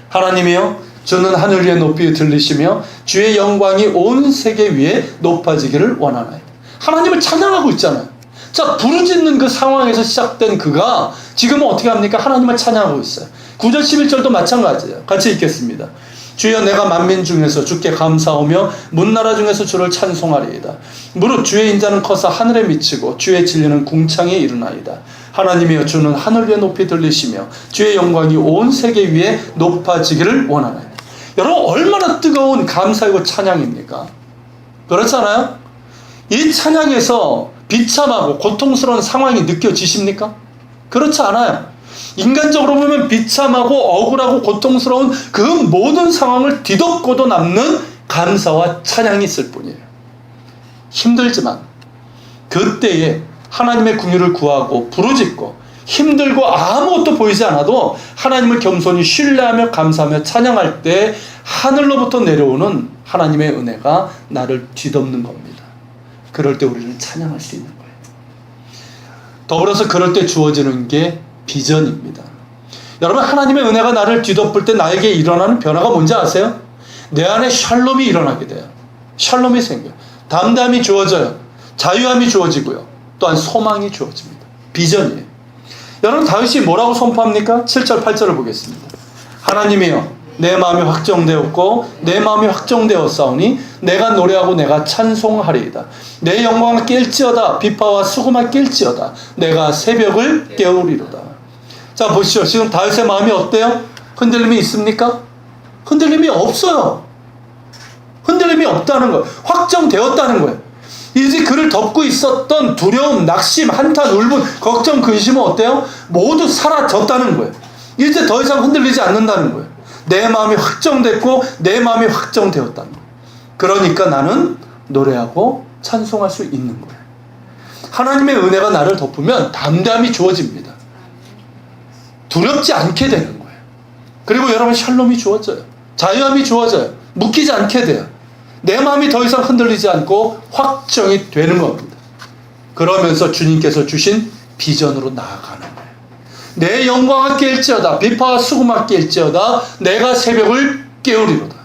[SPEAKER 1] 하나님이여, 주는 하늘 위에 높이 들리시며 주의 영광이 온 세계 위에 높아지기를 원하나이다. 하나님을 찬양하고 있잖아요. 자, 부르짖는 그 상황에서 시작된 그가 지금은 어떻게 합니까? 하나님을 찬양하고 있어요. 9절 11절도 마찬가지예요. 같이 읽겠습니다. 주여, 내가 만민 중에서 주께 감사하며 문나라 중에서 주를 찬송하리이다. 무릇 주의 인자는 커서 하늘에 미치고 주의 진리는 궁창에 이르나이다. 하나님이여, 주는 하늘 위에 높이 들리시며 주의 영광이 온 세계 위에 높아지기를 원하나이다. 여러분, 얼마나 뜨거운 감사이고 찬양입니까? 그렇잖아요? 이 찬양에서 비참하고 고통스러운 상황이 느껴지십니까? 그렇지 않아요. 인간적으로 보면 비참하고 억울하고 고통스러운 그 모든 상황을 뒤덮고도 남는 감사와 찬양이 있을 뿐이에요. 힘들지만 그때에 하나님의 긍휼을 구하고 부르짖고 힘들고 아무것도 보이지 않아도 하나님을 겸손히 신뢰하며 감사하며 찬양할 때 하늘로부터 내려오는 하나님의 은혜가 나를 뒤덮는 겁니다. 그럴 때 우리는 찬양할 수 있는 거예요. 더불어서 그럴 때 주어지는 게 비전입니다. 여러분, 하나님의 은혜가 나를 뒤덮을 때 나에게 일어나는 변화가 뭔지 아세요? 내 안에 샬롬이 일어나게 돼요. 샬롬이 생겨요. 담담이 주어져요. 자유함이 주어지고요. 또한 소망이 주어집니다. 비전이에요. 여러분, 다윗이 뭐라고 선포합니까? 7절 8절을 보겠습니다. 하나님이여, 내 마음이 확정되었고 내 마음이 확정되었사오니 내가 노래하고 내가 찬송하리이다. 내 영광을 깰지어다. 비파와 수금을 깰지어다. 내가 새벽을 깨우리로다. 자, 보시죠. 지금 다윗의 마음이 어때요? 흔들림이 있습니까? 흔들림이 없어요. 흔들림이 없다는 거예요. 확정되었다는 거예요. 이제 그를 덮고 있었던 두려움, 낙심, 한탄, 울분, 걱정, 근심은 어때요? 모두 사라졌다는 거예요. 이제 더 이상 흔들리지 않는다는 거예요. 내 마음이 확정됐고 내 마음이 확정되었다는 거예요. 그러니까 나는 노래하고 찬송할 수 있는 거예요. 하나님의 은혜가 나를 덮으면 담대함이 주어집니다. 두렵지 않게 되는 거예요. 그리고 여러분 샬롬이 주어져요. 자유함이 주어져요. 묶이지 않게 돼요. 내 마음이 더 이상 흔들리지 않고 확정이 되는 겁니다. 그러면서 주님께서 주신 비전으로 나아가는 거예요. 내 영광을 깰지어다. 비파와 수금을 깰지어다. 내가 새벽을 깨우리로다.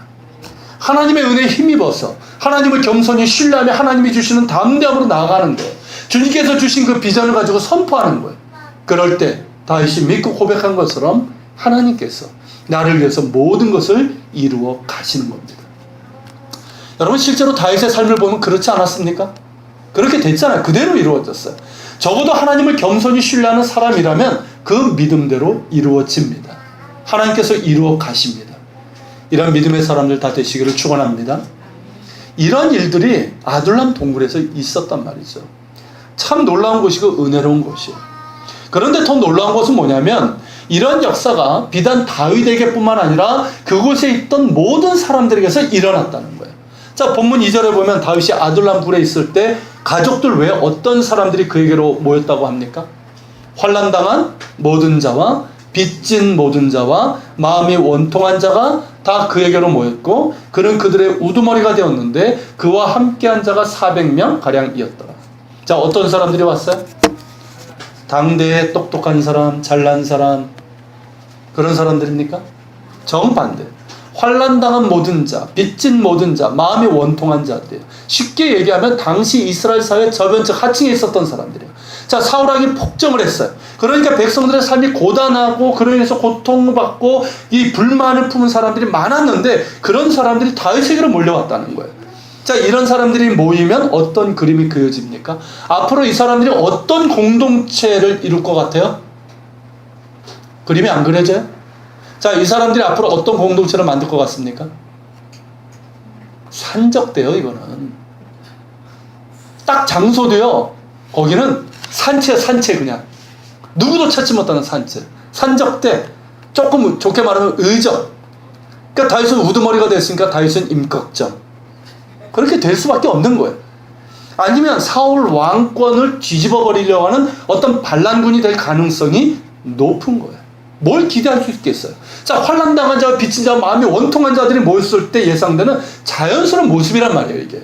[SPEAKER 1] 하나님의 은혜에 힘입어서 하나님을 겸손히 신뢰하며 하나님이 주시는 담대함으로 나아가는 거예요. 주님께서 주신 그 비전을 가지고 선포하는 거예요. 그럴 때 다윗이 믿고 고백한 것처럼 하나님께서 나를 위해서 모든 것을 이루어 가시는 겁니다. 여러분 실제로 다윗의 삶을 보면 그렇지 않았습니까? 그렇게 됐잖아요. 그대로 이루어졌어요. 적어도 하나님을 겸손히 신뢰하는 사람이라면 그 믿음대로 이루어집니다. 하나님께서 이루어 가십니다. 이런 믿음의 사람들 다 되시기를 축원합니다. 이런 일들이 아둘람 동굴에서 있었단 말이죠. 참 놀라운 것이고 은혜로운 것이에요. 그런데 더 놀라운 것은 뭐냐면 이런 역사가 비단 다윗에게뿐만 아니라 그곳에 있던 모든 사람들에게서 일어났다는 거예요. 자, 본문 2절에 보면 다윗이 아둘람 굴에 있을 때 가족들 외에 어떤 사람들이 그에게로 모였다고 합니까? 환난당한 모든 자와 빚진 모든 자와 마음이 원통한 자가 다 그에게로 모였고 그는 그들의 우두머리가 되었는데 그와 함께한 자가 400명 가량이었더라. 자, 어떤 사람들이 왔어요? 당대의 똑똑한 사람, 잘난 사람, 그런 사람들입니까? 정반대. 환난당한 모든 자, 빚진 모든 자, 마음이 원통한 자들이에요. 쉽게 얘기하면 당시 이스라엘 사회 저변적 하층에 있었던 사람들이에요. 자, 사울왕이 폭정을 했어요. 그러니까 백성들의 삶이 고단하고 그로 인해서 고통받고 이 불만을 품은 사람들이 많았는데 그런 사람들이 다윗에게로 몰려왔다는 거예요. 자, 이런 사람들이 모이면 어떤 그림이 그려집니까? 앞으로 이 사람들이 어떤 공동체를 이룰 것 같아요? 그림이 안 그려져요? 자, 이 사람들이 앞으로 어떤 공동체를 만들 것 같습니까? 산적대요, 이거는. 딱 장소도요, 거기는 산채, 산채 그냥. 누구도 찾지 못하는 산채. 산적대, 조금 좋게 말하면 의적. 그러니까 다윗은 우두머리가 됐으니까 다윗은 임꺽정. 그렇게 될 수밖에 없는 거예요. 아니면 사울 왕권을 뒤집어 버리려고 하는 어떤 반란군이 될 가능성이 높은 거예요. 뭘 기대할 수 있겠어요? 자, 환난당한 자와 빚진 자와 마음이 원통한 자들이 모였을 때 예상되는 자연스러운 모습이란 말이에요, 이게.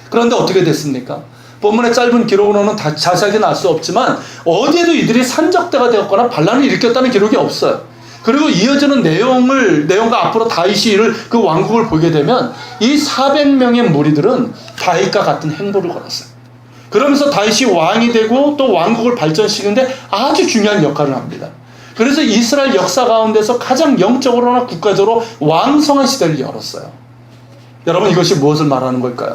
[SPEAKER 1] 그런데 어떻게 됐습니까? 본문의 짧은 기록으로는 다 자세하게 나올 수 없지만 어디에도 이들이 산적대가 되었거나 반란을 일으켰다는 기록이 없어요. 그리고 이어지는 내용과 앞으로 다윗이 이룰 그 왕국을 보게 되면 이 400명의 무리들은 다윗과 같은 행보를 걸었어요. 그러면서 다윗이 왕이 되고 또 왕국을 발전시키는데 아주 중요한 역할을 합니다. 그래서 이스라엘 역사 가운데서 가장 영적으로나 국가적으로 왕성한 시대를 열었어요. 여러분, 이것이 무엇을 말하는 걸까요?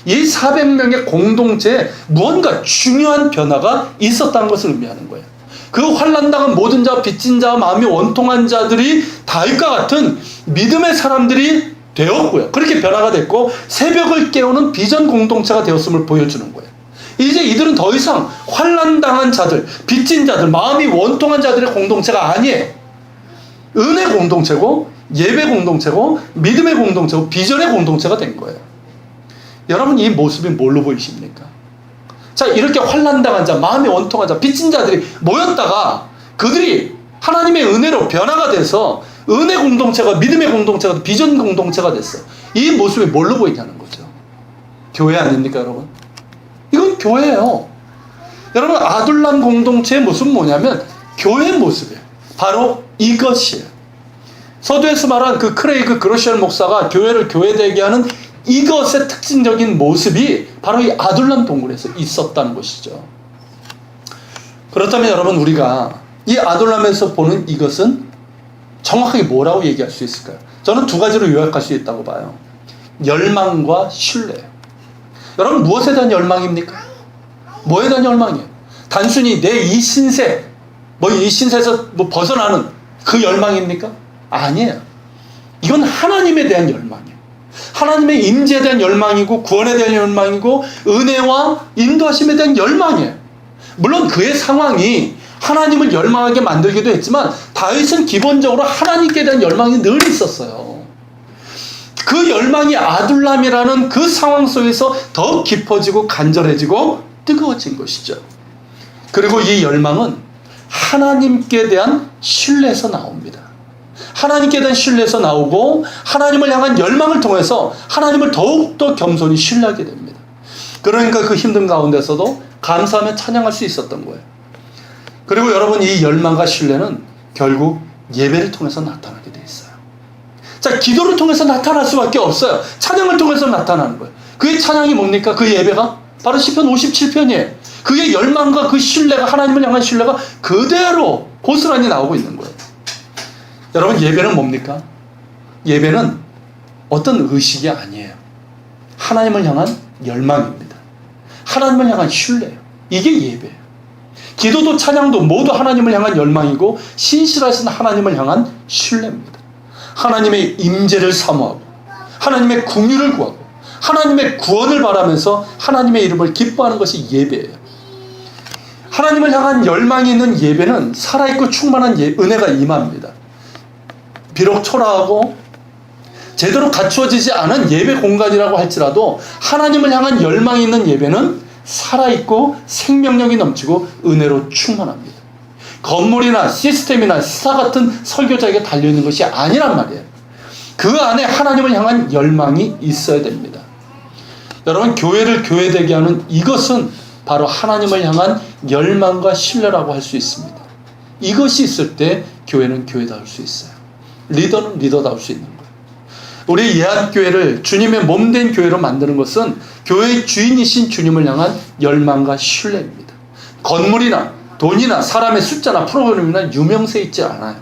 [SPEAKER 1] 이 400명의 공동체에 무언가 중요한 변화가 있었다는 것을 의미하는 거예요. 그 환난당한 모든 자와 빚진 자와 마음이 원통한 자들이 다윗과 같은 믿음의 사람들이 되었고요. 그렇게 변화가 됐고 새벽을 깨우는 비전 공동체가 되었음을 보여주는 거예요. 이제 이들은 더 이상 환난당한 자들, 빚진 자들, 마음이 원통한 자들의 공동체가 아니에요. 은혜 공동체고 예배 공동체고 믿음의 공동체고 비전의 공동체가 된 거예요. 여러분, 이 모습이 뭘로 보이십니까? 자, 이렇게 환난당한 자, 마음이 원통한 자, 빚진 자들이 모였다가 그들이 하나님의 은혜로 변화가 돼서 은혜 공동체가 믿음의 공동체가 비전 공동체가 됐어요. 이 모습이 뭘로 보이냐는 거죠. 교회 아닙니까, 여러분? 이건 교회예요. 여러분, 아둘람 공동체의 모습은 뭐냐면 교회의 모습이에요. 바로 이것이에요. 서두에서 말한 그 크레이그 그로시엘 목사가 교회를 교회되게 하는 이것의 특징적인 모습이 바로 이 아둘람 동굴에서 있었다는 것이죠. 그렇다면 여러분, 우리가 이 아둘람에서 보는 이것은 정확하게 뭐라고 얘기할 수 있을까요? 저는 두 가지로 요약할 수 있다고 봐요. 열망과 신뢰. 여러분, 무엇에 대한 열망입니까? 뭐에 대한 열망이에요? 단순히 내 이 신세, 이 신세에서 벗어나는 그 열망입니까? 아니에요. 이건 하나님에 대한 열망이에요. 하나님의 임재에 대한 열망이고 구원에 대한 열망이고 은혜와 인도하심에 대한 열망이에요. 물론 그의 상황이 하나님을 열망하게 만들기도 했지만 다윗은 기본적으로 하나님께 대한 열망이 늘 있었어요. 그 열망이 아둘람이라는 그 상황 속에서 더 깊어지고 간절해지고 뜨거워진 것이죠. 그리고 이 열망은 하나님께 대한 신뢰에서 나옵니다. 하나님께 대한 신뢰에서 나오고 하나님을 향한 열망을 통해서 하나님을 더욱더 겸손히 신뢰하게 됩니다. 그러니까 그 힘든 가운데서도 감사하며 찬양할 수 있었던 거예요. 그리고 여러분, 이 열망과 신뢰는 결국 예배를 통해서 나타나게 돼 있어요. 자, 기도를 통해서 나타날 수밖에 없어요. 찬양을 통해서 나타나는 거예요. 그의 찬양이 뭡니까? 그 예배가 바로 시편 57편이에요. 그의 열망과 그 신뢰가, 하나님을 향한 신뢰가 그대로 고스란히 나오고 있는 거예요. 여러분, 예배는 뭡니까? 예배는 어떤 의식이 아니에요. 하나님을 향한 열망입니다. 하나님을 향한 신뢰예요. 이게 예배예요. 기도도 찬양도 모두 하나님을 향한 열망이고 신실하신 하나님을 향한 신뢰입니다. 하나님의 임재를 사모하고 하나님의 긍휼을 구하고 하나님의 구원을 바라면서 하나님의 이름을 기뻐하는 것이 예배예요. 하나님을 향한 열망이 있는 예배는 살아있고 충만한 은혜가 임합니다. 비록 초라하고 제대로 갖추어지지 않은 예배 공간이라고 할지라도 하나님을 향한 열망이 있는 예배는 살아있고 생명력이 넘치고 은혜로 충만합니다. 건물이나 시스템이나 시사 같은 설교자에게 달려있는 것이 아니란 말이에요. 그 안에 하나님을 향한 열망이 있어야 됩니다. 여러분, 교회를 교회되게 하는 이것은 바로 하나님을 향한 열망과 신뢰라고 할 수 있습니다. 이것이 있을 때 교회는 교회다울 수 있어요. 리더는 리더다울 수 있는 거예요. 우리 예한교회를 주님의 몸된 교회로 만드는 것은 교회의 주인이신 주님을 향한 열망과 신뢰입니다. 건물이나 돈이나 사람의 숫자나 프로그램이나 유명세 있지 않아요.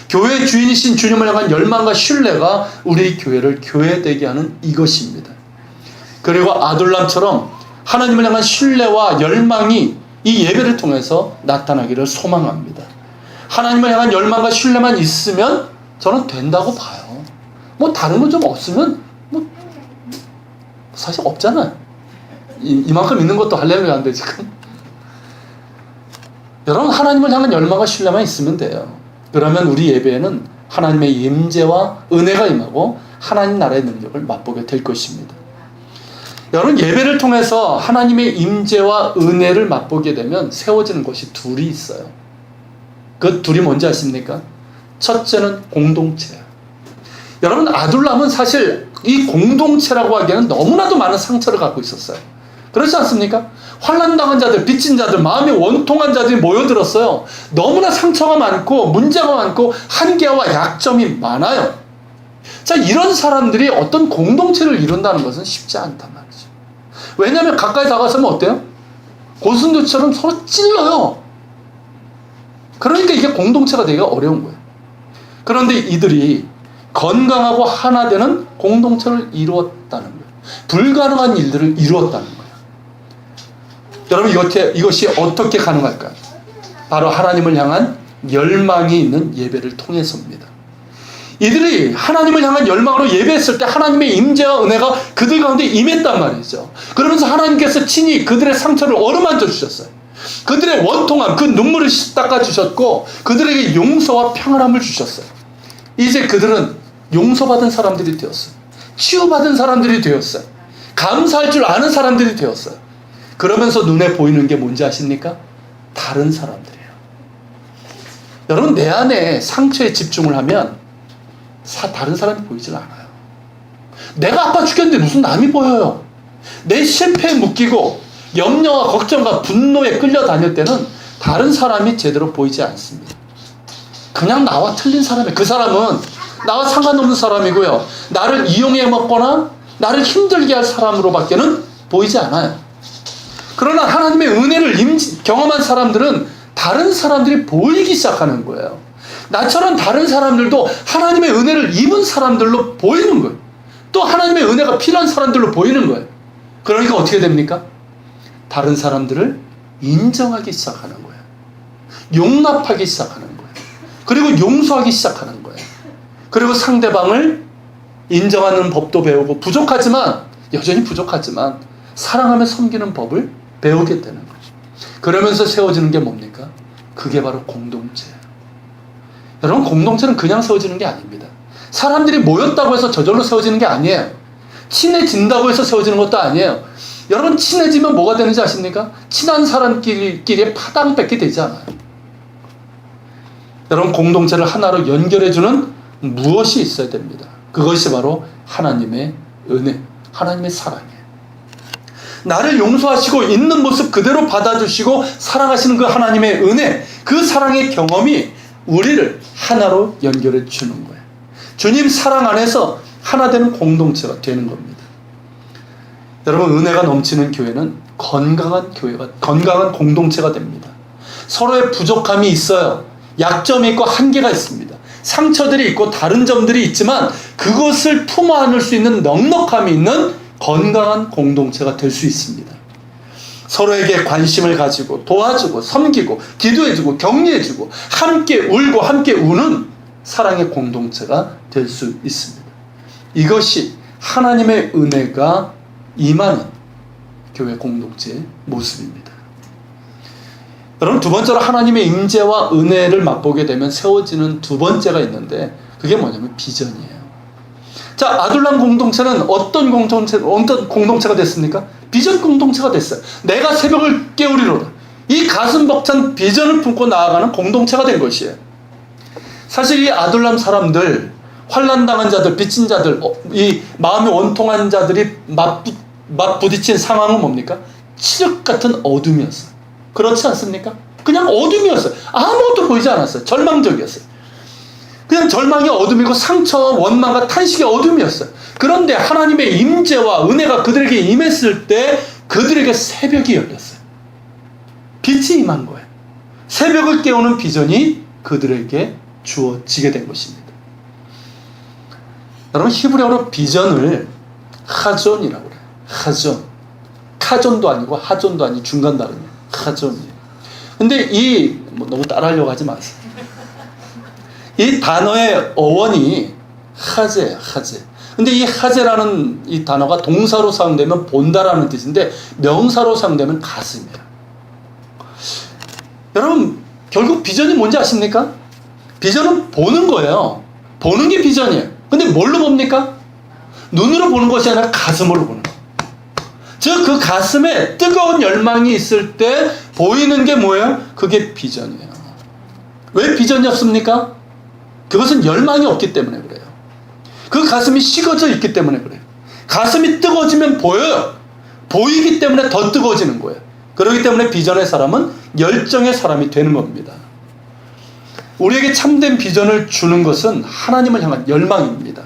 [SPEAKER 1] 교회의 주인이신 주님을 향한 열망과 신뢰가 우리 교회를 교회되게 하는 이것입니다. 그리고 아둘람처럼 하나님을 향한 신뢰와 열망이 이 예배를 통해서 나타나기를 소망합니다. 하나님을 향한 열망과 신뢰만 있으면 저는 된다고 봐요. 뭐 다른 거 좀 없으면 뭐 사실 없잖아요. 이만큼 있는 것도 할렐루야인데 지금. 여러분, 하나님을 향한 열망과 신뢰만 있으면 돼요. 그러면 우리 예배에는 하나님의 임재와 은혜가 임하고 하나님 나라의 능력을 맛보게 될 것입니다. 여러분, 예배를 통해서 하나님의 임재와 은혜를 맛보게 되면 세워지는 것이 둘이 있어요. 그 둘이 뭔지 아십니까? 첫째는 공동체예요. 여러분, 아둘람은 사실 이 공동체라고 하기에는 너무나도 많은 상처를 갖고 있었어요. 그렇지 않습니까? 환난당한 자들, 빚진 자들, 마음이 원통한 자들이 모여들었어요. 너무나 상처가 많고 문제가 많고 한계와 약점이 많아요. 자, 이런 사람들이 어떤 공동체를 이룬다는 것은 쉽지 않단 말이죠. 왜냐하면 가까이 다가서면 어때요? 고슴도치처럼 서로 찔러요. 그러니까 이게 공동체가 되기가 어려운 거예요. 그런데 이들이 건강하고 하나 되는 공동체를 이루었다는 거예요. 불가능한 일들을 이루었다는 거예요. 여러분, 이것이 어떻게 가능할까요? 바로 하나님을 향한 열망이 있는 예배를 통해서입니다. 이들이 하나님을 향한 열망으로 예배했을 때 하나님의 임재와 은혜가 그들 가운데 임했단 말이죠. 그러면서 하나님께서 친히 그들의 상처를 어루만져 주셨어요. 그들의 원통함, 그 눈물을 닦아주셨고 그들에게 용서와 평안함을 주셨어요. 이제 그들은 용서받은 사람들이 되었어요. 치유받은 사람들이 되었어요. 감사할 줄 아는 사람들이 되었어요. 그러면서 눈에 보이는 게 뭔지 아십니까? 다른 사람들이에요. 여러분, 내 안에 상처에 집중을 하면 다른 사람이 보이질 않아요. 내가 아파 죽겠는데 무슨 남이 보여요. 내 실패에 묶이고 염려와 걱정과 분노에 끌려다닐 때는 다른 사람이 제대로 보이지 않습니다. 그냥 나와 틀린 사람이에요. 그 사람은 나와 상관없는 사람이고요. 나를 이용해 먹거나 나를 힘들게 할 사람으로밖에는 보이지 않아요. 그러나 하나님의 은혜를 경험한 사람들은 다른 사람들이 보이기 시작하는 거예요. 나처럼 다른 사람들도 하나님의 은혜를 입은 사람들로 보이는 거예요. 또 하나님의 은혜가 필요한 사람들로 보이는 거예요. 그러니까 어떻게 됩니까? 다른 사람들을 인정하기 시작하는 거예요. 용납하기 시작하는 거예요. 그리고 용서하기 시작하는 거예요. 그리고 상대방을 인정하는 법도 배우고 여전히 부족하지만 사랑하며 섬기는 법을 배우게 되는 거죠. 그러면서 세워지는 게 뭡니까? 그게 바로 공동체예요. 여러분, 공동체는 그냥 세워지는 게 아닙니다. 사람들이 모였다고 해서 저절로 세워지는 게 아니에요. 친해진다고 해서 세워지는 것도 아니에요. 여러분, 친해지면 뭐가 되는지 아십니까? 친한 사람끼리의 파당 뺏게 되지 않아요. 여러분, 공동체를 하나로 연결해주는 무엇이 있어야 됩니다. 그것이 바로 하나님의 은혜, 하나님의 사랑이에요. 나를 용서하시고 있는 모습 그대로 받아주시고 사랑하시는 그 하나님의 은혜, 그 사랑의 경험이 우리를 하나로 연결해 주는 거예요. 주님 사랑 안에서 하나 되는 공동체가 되는 겁니다. 여러분, 은혜가 넘치는 교회는 건강한 공동체가 됩니다. 서로의 부족함이 있어요. 약점이 있고 한계가 있습니다. 상처들이 있고 다른 점들이 있지만 그것을 품어 안을 수 있는 넉넉함이 있는 건강한 공동체가 될 수 있습니다. 서로에게 관심을 가지고 도와주고 섬기고 기도해주고 격려해주고 함께 울고 함께 우는 사랑의 공동체가 될 수 있습니다. 이것이 하나님의 은혜가 임하는 교회 공동체의 모습입니다. 여러분, 두 번째로 하나님의 임재와 은혜를 맛보게 되면 세워지는 두 번째가 있는데 그게 뭐냐면 비전이에요. 자, 아둘람 공동체는 어떤 공동체가 됐습니까? 비전 공동체가 됐어요. 내가 새벽을 깨우리로다. 이 가슴 벅찬 비전을 품고 나아가는 공동체가 된 것이에요. 사실 이 아둘람 사람들, 환난당한 자들, 빚진 자들, 이 마음이 원통한 자들이 맞부딪힌 상황은 뭡니까? 칠흑 같은 어둠이었어요. 그렇지 않습니까? 그냥 어둠이었어요. 아무것도 보이지 않았어요. 절망적이었어요. 그냥 절망의 어둠이고 상처와 원망과 탄식의 어둠이었어요. 그런데 하나님의 임재와 은혜가 그들에게 임했을 때 그들에게 새벽이 열렸어요. 빛이 임한 거예요. 새벽을 깨우는 비전이 그들에게 주어지게 된 것입니다. 여러분, 히브리어로 비전을 하존이라고 그래요. 하존. 카존도 아니고 하존도 아니고 중간 발음이에요. 하존이에요. 근데 너무 따라하려고 하지 마세요. 이 단어의 어원이 하제예요. 하제. 근데 이 하제라는 이 단어가 동사로 사용되면 본다라는 뜻인데 명사로 사용되면 가슴이에요. 여러분, 결국 비전이 뭔지 아십니까? 비전은 보는 거예요. 보는 게 비전이에요. 근데 뭘로 봅니까? 눈으로 보는 것이 아니라 가슴으로 보는 거예요. 즉, 그 가슴에 뜨거운 열망이 있을 때 보이는 게 뭐예요? 그게 비전이에요. 왜 비전이 없습니까? 그것은 열망이 없기 때문에 그래요. 그 가슴이 식어져 있기 때문에 그래요. 가슴이 뜨거워지면 보여요. 보이기 때문에 더 뜨거워지는 거예요. 그렇기 때문에 비전의 사람은 열정의 사람이 되는 겁니다. 우리에게 참된 비전을 주는 것은 하나님을 향한 열망입니다.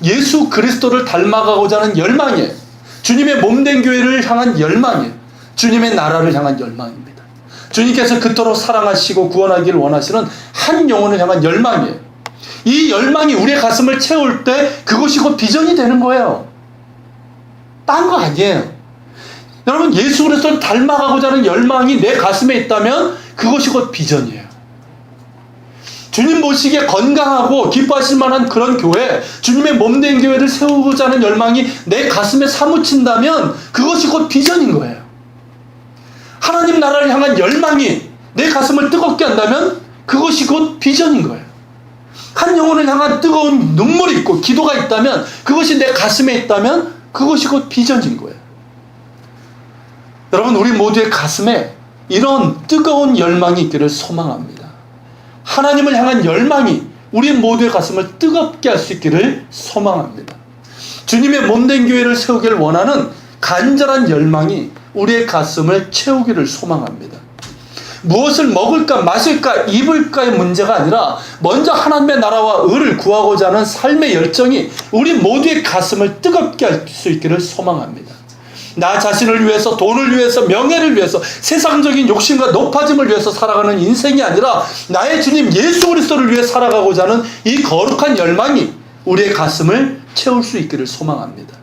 [SPEAKER 1] 예수 그리스도를 닮아가고자 하는 열망이에요. 주님의 몸된 교회를 향한 열망이에요. 주님의 나라를 향한 열망입니다. 주님께서 그토록 사랑하시고 구원하기를 원하시는 한 영혼을 향한 열망이에요. 이 열망이 우리의 가슴을 채울 때 그것이 곧 비전이 되는 거예요. 딴 거 아니에요. 여러분, 예수 그리스도를 닮아가고자 하는 열망이 내 가슴에 있다면 그것이 곧 비전이에요. 주님 보시기에 건강하고 기뻐하실 만한 그런 교회, 주님의 몸된 교회를 세우고자 하는 열망이 내 가슴에 사무친다면 그것이 곧 비전인 거예요. 하나님 나라를 향한 열망이 내 가슴을 뜨겁게 한다면 그것이 곧 비전인 거예요. 한 영혼을 향한 뜨거운 눈물이 있고 기도가 있다면 그것이 내 가슴에 있다면 그것이 곧 비전인 거예요. 여러분, 우리 모두의 가슴에 이런 뜨거운 열망이 있기를 소망합니다. 하나님을 향한 열망이 우리 모두의 가슴을 뜨겁게 할 수 있기를 소망합니다. 주님의 몸된 교회를 세우기를 원하는 간절한 열망이 우리의 가슴을 채우기를 소망합니다. 무엇을 먹을까 마실까 입을까의 문제가 아니라 먼저 하나님의 나라와 의를 구하고자 하는 삶의 열정이 우리 모두의 가슴을 뜨겁게 할 수 있기를 소망합니다. 나 자신을 위해서, 돈을 위해서, 명예를 위해서, 세상적인 욕심과 높아짐을 위해서 살아가는 인생이 아니라 나의 주님 예수 그리스도를 위해 살아가고자 하는 이 거룩한 열망이 우리의 가슴을 채울 수 있기를 소망합니다.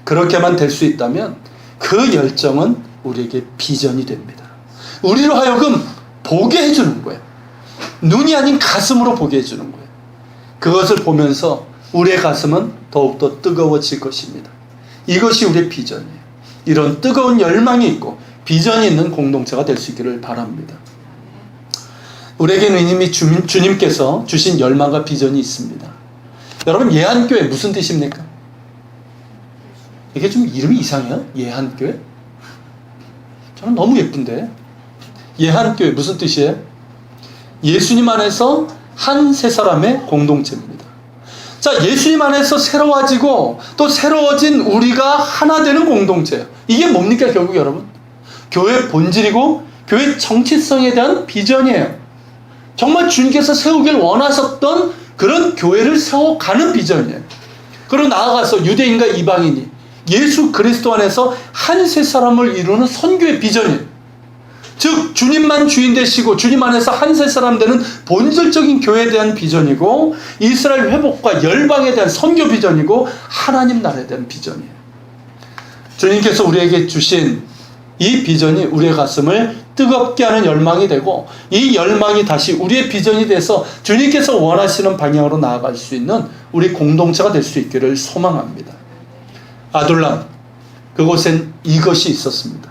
[SPEAKER 1] 그렇게만 될 수 있다면 그 열정은 우리에게 비전이 됩니다. 우리로 하여금 보게 해주는 거예요. 눈이 아닌 가슴으로 보게 해주는 거예요. 그것을 보면서 우리의 가슴은 더욱더 뜨거워질 것입니다. 이것이 우리의 비전이에요. 이런 뜨거운 열망이 있고 비전이 있는 공동체가 될 수 있기를 바랍니다. 우리에게는 이미 주님께서 주신 열망과 비전이 있습니다. 여러분, 예한교회 무슨 뜻입니까? 이게 좀 이름이 이상해요? 예한교회? 저는 너무 예쁜데. 예한교회 무슨 뜻이에요? 예수님 안에서 한 세 사람의 공동체입니다. 자, 예수님 안에서 새로워지고 또 새로워진 우리가 하나 되는 공동체예요. 이게 뭡니까 결국 여러분? 교회의 본질이고 교회의 정체성에 대한 비전이에요. 정말 주님께서 세우길 원하셨던 그런 교회를 세워가는 비전이에요. 그리고 나아가서 유대인과 이방인이 예수 그리스도 안에서 한 세 사람을 이루는 선교의 비전이에요. 즉 주님만 주인 되시고 주님 안에서 한 세 사람 되는 본질적인 교회에 대한 비전이고 이스라엘 회복과 열방에 대한 선교 비전이고 하나님 나라에 대한 비전이에요. 주님께서 우리에게 주신 이 비전이 우리의 가슴을 뜨겁게 하는 열망이 되고 이 열망이 다시 우리의 비전이 돼서 주님께서 원하시는 방향으로 나아갈 수 있는 우리 공동체가 될 수 있기를 소망합니다. 아둘람, 그곳엔 이것이 있었습니다.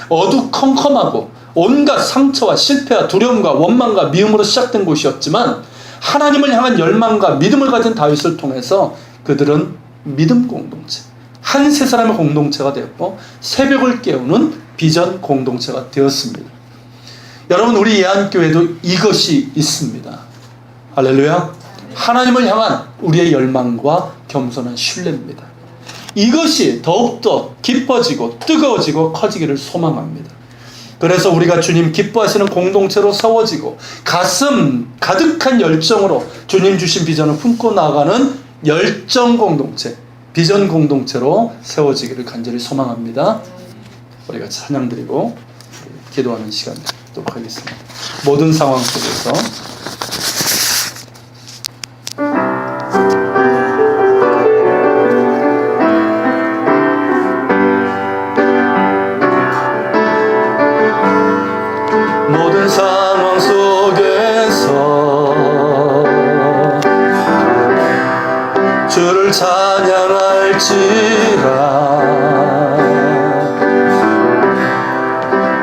[SPEAKER 1] 어두컴컴하고 온갖 상처와 실패와 두려움과 원망과 미움으로 시작된 곳이었지만 하나님을 향한 열망과 믿음을 가진 다윗을 통해서 그들은 믿음 공동체, 한 세 사람의 공동체가 되었고 새벽을 깨우는 비전 공동체가 되었습니다. 여러분, 우리 예한교회도 이것이 있습니다. 할렐루야. 하나님을 향한 우리의 열망과 겸손한 신뢰입니다. 이것이 더욱더 깊어지고 뜨거워지고 커지기를 소망합니다. 그래서 우리가 주님 기뻐하시는 공동체로 세워지고 가슴 가득한 열정으로 주님 주신 비전을 품고 나아가는 열정 공동체, 비전 공동체로 세워지기를 간절히 소망합니다. 우리가 찬양 드리고 기도하는 시간 갖도록 하겠습니다. 모든 상황 속에서 모든 상황 속에서 주를 찬양할지라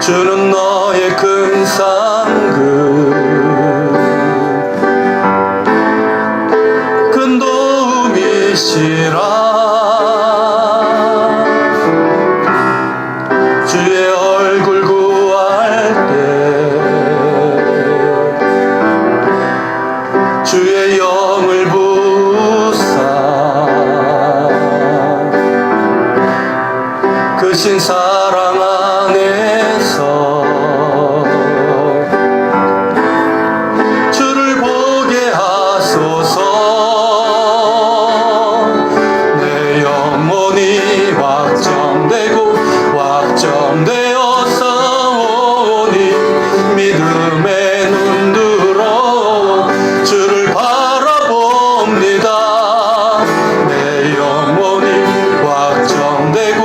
[SPEAKER 1] 주는 너의 큰 상급 큰 도움이시라 주의 얼굴 구할 때 주의 영을 부사 크신 사랑 안에서 주를 보게 하소서. 내 영혼이 확정되고 확정되어 싸우니 믿음의 눈 들어 주를 바라봅니다. 내 영혼이 확정되고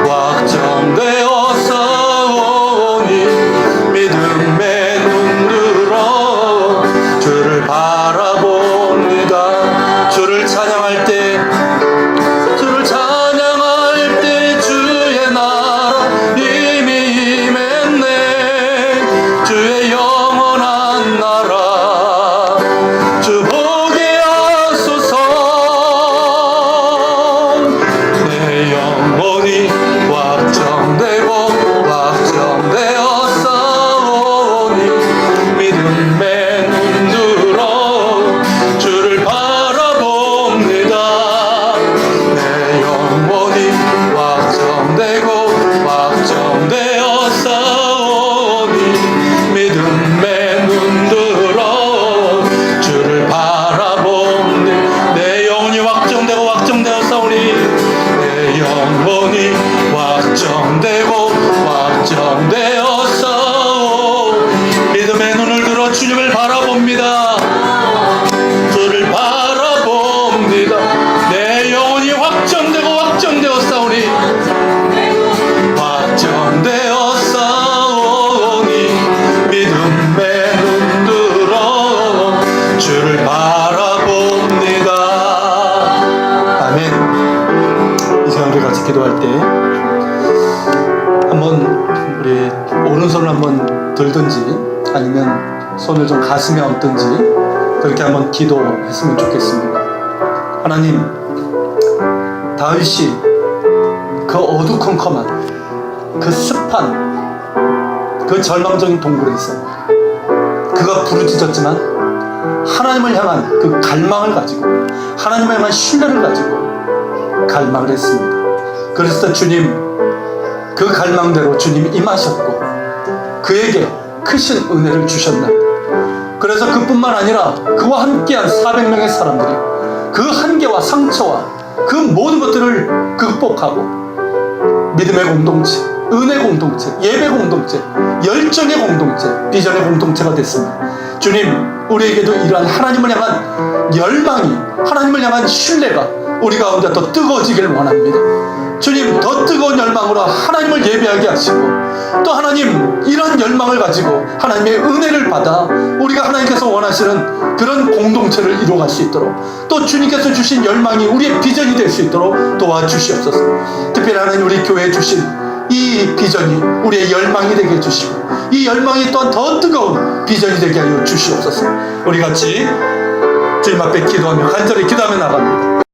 [SPEAKER 1] 확정되어 싸우니 믿음의 눈 들어 주를 바라봅니다. 주를 찬양할 때 주의 나라 이미 임했네. 주의 영원한 나라 주 보게 하소서. 내 영혼이 확정되고 확정되어 싸우니 믿음의 눈 들어 주를 바라봅니다. 내 영혼이 확정되고 확정되어 싸우니 믿음의 눈 들어 주를 바라봅니다. 내 영혼이 확정되고 확정되어 싸우니 내 영혼이 확정되고 확정되어 싸우 믿음의 눈을 들어 주님을 바라봅니다. 주를 바라봅니다. 내 영혼이 확정되고 확정되어 싸우니 확정되어 싸우니 믿음의 눈 들어 주를 바라봅니다. 우리 같이 기도할 때 한번 우리 오른손을 한번 들든지 아니면 손을 좀 가슴에 얹든지 그렇게 한번 기도했으면 좋겠습니다. 하나님, 다윗이 그 어두컴컴한 그 습한 그 절망적인 동굴에서 그가 부르짖었지만 하나님을 향한 그 갈망을 가지고 하나님을 향한 신뢰를 가지고 갈망을 했습니다. 그래서 주님 그 갈망대로 주님이 임하셨고 그에게 크신 은혜를 주셨나이다. 그래서 그뿐만 아니라 그와 함께한 400명의 사람들이 그 한계와 상처와 그 모든 것들을 극복하고 믿음의 공동체, 은혜 공동체, 예배 공동체, 열정의 공동체, 비전의 공동체가 됐습니다. 주님, 우리에게도 이러한 하나님을 향한 열망이, 하나님을 향한 신뢰가 우리 가운데 더 뜨거워지기를 원합니다. 주님, 더 뜨거운 열망으로 하나님을 예배하게 하시고 또 하나님, 이런 열망을 가지고 하나님의 은혜를 받아 우리가 하나님께서 원하시는 그런 공동체를 이루어갈 수 있도록 또 주님께서 주신 열망이 우리의 비전이 될 수 있도록 도와주시옵소서. 특별히 하나님, 우리 교회에 주신 이 비전이 우리의 열망이 되게 해주시고 이 열망이 또한 더 뜨거운 비전이 되게 하여 주시옵소서. 우리 같이 주님 앞에 기도하며 간절히 기도하며 나갑니다.